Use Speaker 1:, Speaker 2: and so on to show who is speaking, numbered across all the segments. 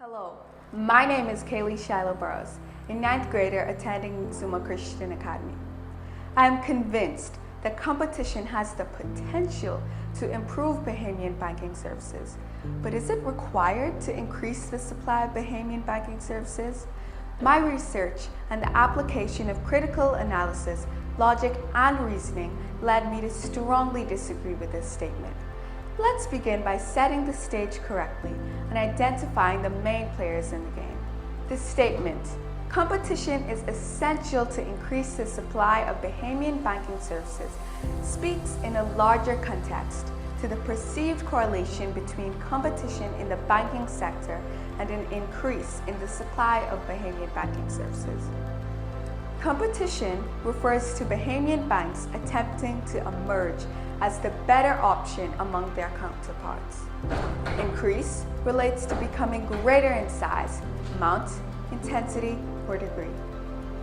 Speaker 1: Hello, my name is Kaylee Burrows, a 9th grader attending Exuma Christian Academy. I am convinced that competition has the potential to improve Bahamian banking services. But is it required to increase the supply of Bahamian banking services? My research and the application of critical analysis, logic, and reasoning led me to strongly disagree with this statement. Let's begin by setting the stage correctly and identifying the main players in the game. The statement, competition is essential to increase the supply of Bahamian banking services, speaks in a larger context to the perceived correlation between competition in the banking sector and an increase in the supply of Bahamian banking services. Competition refers to Bahamian banks attempting to emerge as the better option among their counterparts. Increase relates to becoming greater in size, amount, intensity, or degree.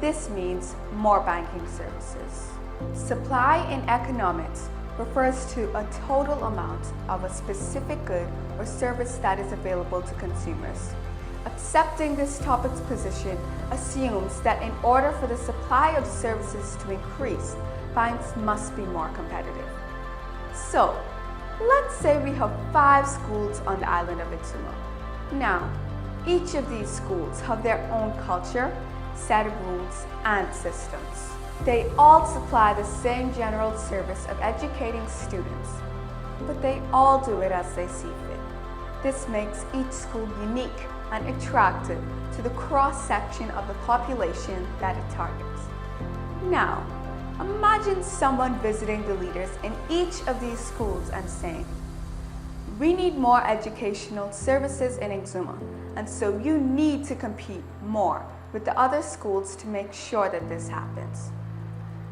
Speaker 1: This means more banking services. Supply in economics refers to a total amount of a specific good or service that is available to consumers. Accepting this topic's position assumes that in order for the supply of services to increase, banks must be more competitive. So, let's say we have 5 schools on the island of Exuma. Now, each of these schools have their own culture, set of rules, and systems. They all supply the same general service of educating students, but they all do it as they see fit. This makes each school unique and attractive to the cross-section of the population that it targets. Now, imagine someone visiting the leaders in each of these schools and saying, "We need more educational services in Exuma, and so you need to compete more with the other schools to make sure that this happens."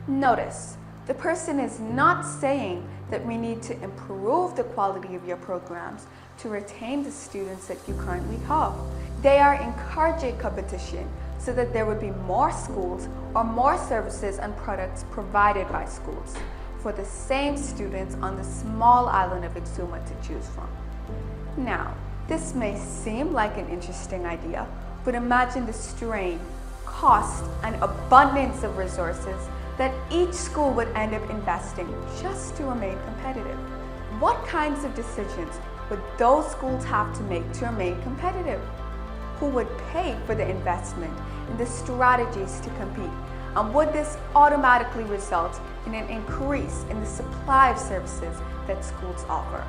Speaker 1: Notice, the person is not saying that we need to improve the quality of your programs to retain the students that you currently have. They are encouraging competition so that there would be more schools or more services and products provided by schools for the same students on the small island of Exuma to choose from. Now, this may seem like an interesting idea, but imagine the strain, cost, and abundance of resources that each school would end up investing just to remain competitive. What kinds of decisions would those schools have to make to remain competitive? Who would pay for the investment in the strategies to compete? And would this automatically result in an increase in the supply of services that schools offer?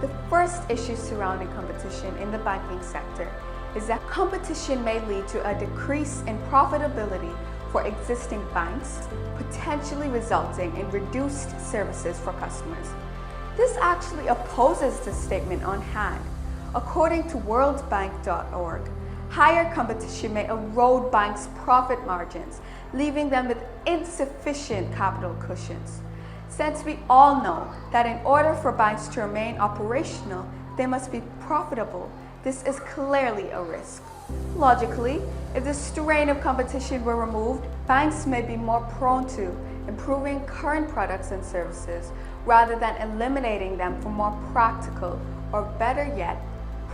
Speaker 1: The first issue surrounding competition in the banking sector is that competition may lead to a decrease in profitability for existing banks, potentially resulting in reduced services for customers. This actually opposes the statement on hand. According to worldbank.org, higher competition may erode banks' profit margins, leaving them with insufficient capital cushions. Since we all know that in order for banks to remain operational, they must be profitable, this is clearly a risk. Logically, if the strain of competition were removed, banks may be more prone to improving current products and services rather than eliminating them for more practical or, better yet,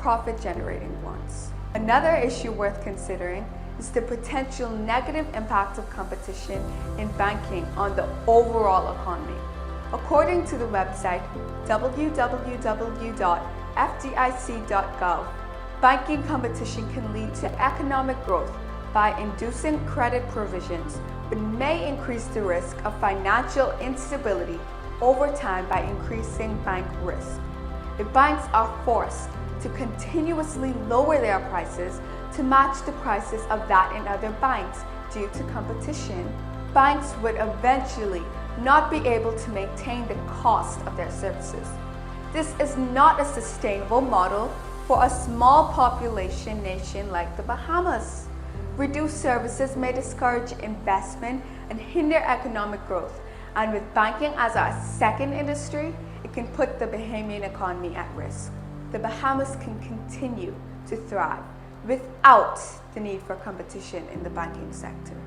Speaker 1: profit-generating ones. Another issue worth considering is the potential negative impact of competition in banking on the overall economy. According to the website www.fdic.gov, banking competition can lead to economic growth by inducing credit provisions, but may increase the risk of financial instability over time by increasing bank risk. If banks are forced to continuously lower their prices to match the prices of that in other banks due to competition, banks would eventually not be able to maintain the cost of their services. This is not a sustainable model for a small population nation like the Bahamas. Reduced services may discourage investment and hinder economic growth, and with banking as our second industry, it can put the Bahamian economy at risk. The Bahamas can continue to thrive without the need for competition in the banking sector.